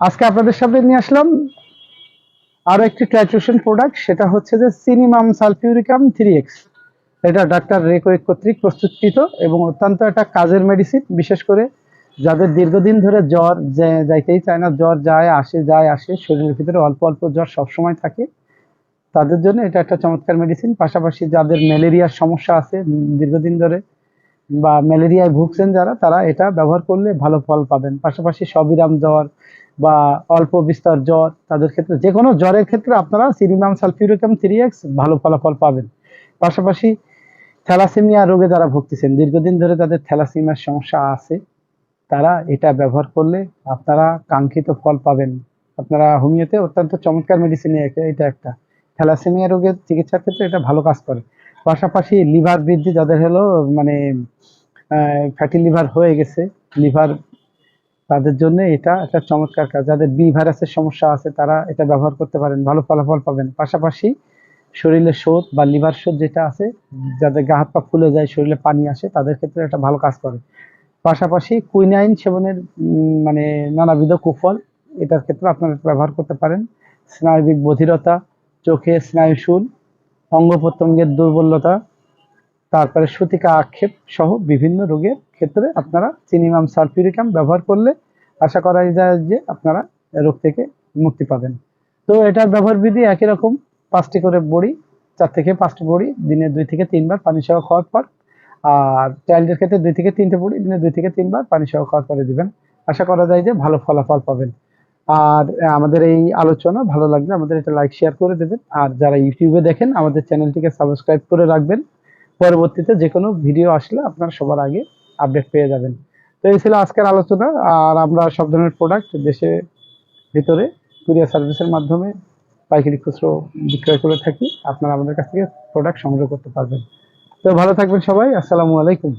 আজকে আপনাদের সামনে নিয়ে আসলাম আরো একটি টাইট্রেশন প্রোডাক্ট, সেটা হচ্ছে যে সিনিমাম সালফিউরিকাম 3x। এটা ডাক্তার রেকোয়েক কর্তৃক প্রস্তুতকৃত এবং অত্যন্ত একটা কাজের মেডিসিন। বিশেষ করে যাদের দীর্ঘদিন ধরে জ্বর যাইতেই চায় না, জ্বর যায় আসে, শরীরের ভিতরে অল্প অল্প জ্বর সবসময় থাকে, তাদের জন্য এটা একটা চমৎকার মেডিসিন। পাশাপাশি যাদের ম্যালেরিয়ার সমস্যা আছে দীর্ঘদিন ধরে, বা ম্যালেরিয়ায় ভুগছেন যারা, তারা এটা ব্যবহার করলে ভালো ফল পাবেন। পাশাপাশি সবিরাম জ্বর বা অল্প বিস্তর জ্বর, তাদের ক্ষেত্রে যে কোনো জ্বরের ক্ষেত্রে আপনারা সিনিমাম সালফিউরিকাম 3x ভালো ফলাফল পাবেন। পাশাপাশি থ্যালাসেমিয়া রোগে যারা ভুগতেছেন, দীর্ঘদিন ধরে যাদের থ্যালাসেমিয়ার সমস্যা আছে, তারা এটা ব্যবহার করলে আপনারা কাঙ্ক্ষিত ফল পাবেন। আপনারা হোমিওতে অত্যন্ত চমৎকার মেডিসিন, এটা একটা থ্যালাসেমিয়া রোগের চিকিৎসার ক্ষেত্রে এটা ভালো কাজ করে। পাশাপাশি লিভার বৃদ্ধি যাদের হলো, মানে ফ্যাটি লিভার হয়ে গেছে, লিভার, তাদের জন্য এটা একটা চমৎকার কাজ। যাদের বি ভাইরাসের সমস্যা আছে তারা এটা ব্যবহার করতে পারেন, ভালো ফলাফল পাবেন। পাশাপাশি শরীরে শোথ বা লিভার শোথ যেটা আছে, যাদের গা হাত পা ফুলে যায়, শরীরে পানি আসে, তাদের ক্ষেত্রে এটা ভালো কাজ করে। পাশাপাশি কুইনাইন সেবনের মানে নানাবিধ কুফল, এটার ক্ষেত্রে আপনারা ব্যবহার করতে পারেন। স্নায়বিক বধিরতা, চোখে স্নায়ুশূল, অঙ্গ প্রত্যঙ্গের দুর্বলতা, তারপরে সূতিকা আক্ষেপ সহ বিভিন্ন রোগের ক্ষেত্রে আপনারা সিনিমাম সালফিউরিকাম ব্যবহার করলে আশা করা যায় যে আপনারা রোগ থেকে মুক্তি পাবেন। তো এটার ব্যবহার বিধি একই রকম, 5টি করে বড়ি, 4 থেকে 5টি বড়ি দিনে 2 থেকে 3 বার পানি সহ খাওয়ার পর, আর চাইল্ডের ক্ষেত্রে 2 থেকে 3টে বড়ি দিনে 2 থেকে 3 বার পানি সহ খাওয়ার পরে দিবেন। আশা করা যায় যে ভালো ফলাফল পাবেন। আর আমাদের এই আলোচনা ভালো লাগলে আমাদের এটা লাইক শেয়ার করে দেবেন। আর যারা ইউটিউবে দেখেন, আমাদের চ্যানেলটিকে সাবস্ক্রাইব করে রাখবেন। পরবর্তীতে যে কোনো ভিডিও আসলে আপনারা সবার আগে আপডেট পেয়ে যাবেন। তো এই ছিল আজকের আলোচনা। আর আমরা সব ধরনের প্রোডাক্ট দেশে ভিতরে কুরিয়ার সার্ভিসের মাধ্যমে পাইকারি খুচরো বিক্রয় করে থাকি। আপনারা আমাদের কাছ থেকে প্রোডাক্ট সংগ্রহ করতে পারবেন। তো ভালো থাকবেন সবাই। আসসালামু আলাইকুম।